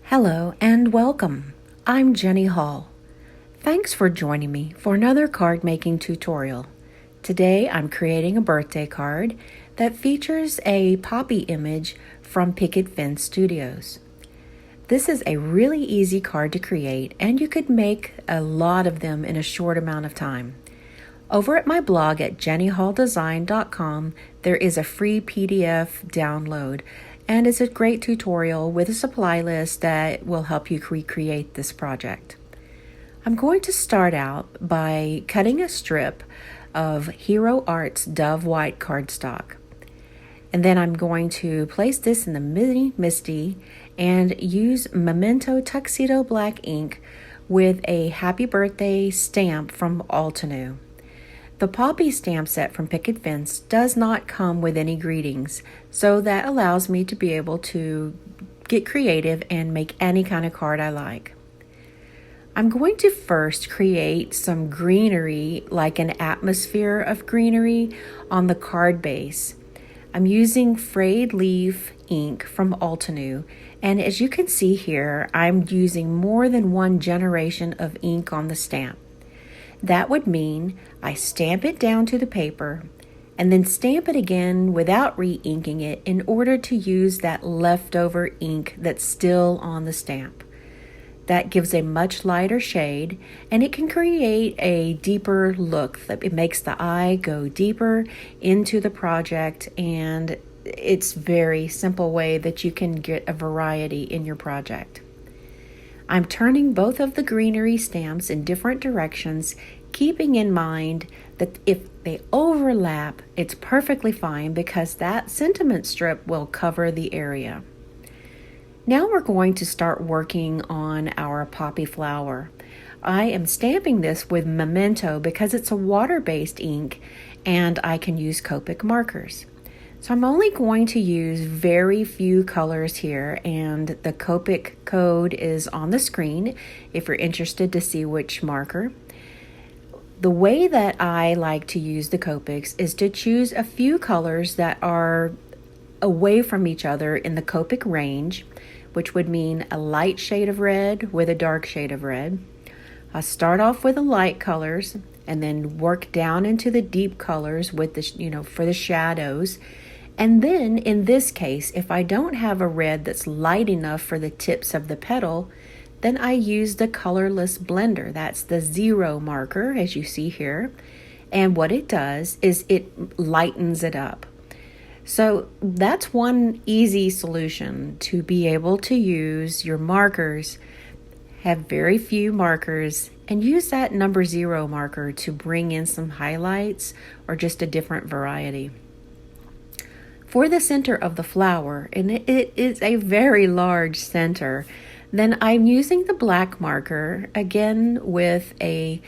Hello and welcome. I'm Jenny Hall. Thanks for joining me for another card making tutorial. Today I'm creating a birthday card that features a poppy image from Picket Studios. This is a really easy card to create, and you could make a lot of them in a short amount of time. Over at my blog at jennyhalldesign.com, there is a free PDF download, and it's a great tutorial with a supply list that will help you recreate this project. I'm going to start out by cutting a strip of Hero Art's Dove White cardstock. And then I'm going to place this in the MISTI and use Memento Tuxedo Black ink with a happy birthday stamp from Altenew. The Poppy stamp set from Picket does not come with any greetings, so that allows me to be able to get creative and make any kind of card I like. I'm going to first create some greenery, like an atmosphere of greenery on the card base. I'm using Frayed Leaf ink from Altenew, and as you can see here, I'm using more than one generation of ink on the stamp. That would mean I stamp it down to the paper and then stamp it again without re-inking it in order to use that leftover ink that's still on the stamp. That gives a much lighter shade, and it can create a deeper look. It makes the eye go deeper into the project, and it's a very simple way that you can get a variety in your project. I'm turning both of the greenery stamps in different directions, keeping in mind that if they overlap, it's perfectly fine because that sentiment strip will cover the area. Now we're going to start working on our poppy flower. I am stamping this with Memento because it's a water-based ink and I can use Copic markers. So I'm only going to use very few colors here, and the Copic code is on the screen if you're interested to see which marker. The way that I like to use the Copics is to choose a few colors that are away from each other in the Copic range, which would mean a light shade of red with a dark shade of red. I start off with the light colors and then work down into the deep colors with the, for the shadows. And then in this case, if I don't have a red that's light enough for the tips of the petal, then I use the Colorless blender. That's the 0 marker, as you see here. And what it does is it lightens it up. So that's one easy solution to be able to use your markers, have very few markers, and use that number 0 marker to bring in some highlights or just a different variety. For the center of the flower, and it is a very large center, then I'm using the black marker, again with a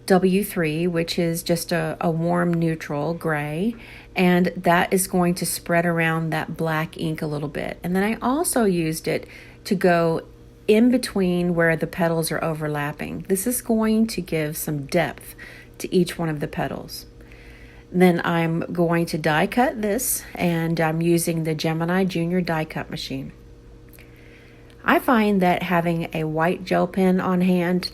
W3, which is just a warm neutral gray, and that is going to spread around that black ink a little bit. And then I also used it to go in between where the petals are overlapping. This is going to give some depth to each one of the petals. Then I'm going to die cut this, and I'm using the Gemini Jr die cut machine. I find that having a white gel pen on hand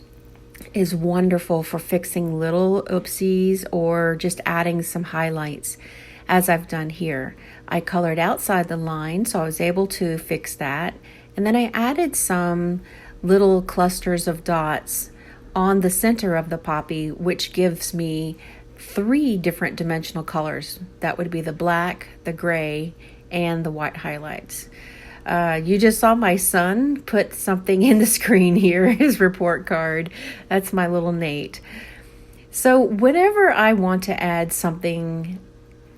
is wonderful for fixing little oopsies or just adding some highlights, as I've done here. I colored outside the line, so I was able to fix that. And then I added some little clusters of dots on the center of the poppy, which gives me 3 different dimensional colors. That would be the black, the gray, and the white highlights. You just saw my son put something in the screen here, his report card. That's my little Nate. So whenever I want to add something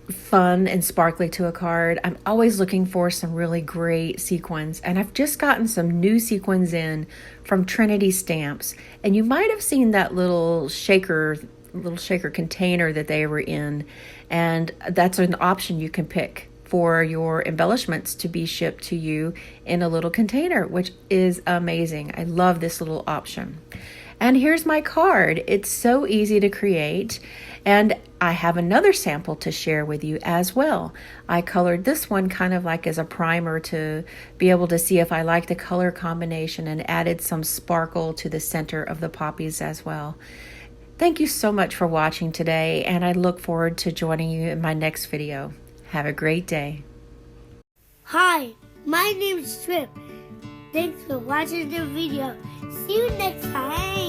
fun and sparkly to a card, I'm always looking for some really great sequins, and I've just gotten some new sequins in from Trinity Stamps, and you might have seen that little shaker container that they were in, and that's an option you can pick for your embellishments to be shipped to you in a little container, which is amazing. I love this little option. And here's my card. It's so easy to create. And I have another sample to share with you as well. I colored this one kind of like as a primer to be able to see if I like the color combination, and added some sparkle to the center of the poppies as well. Thank you so much for watching today, and I look forward to joining you in my next video. Have a great day. Hi, my name is Trip. Thanks for watching the video. See you next time.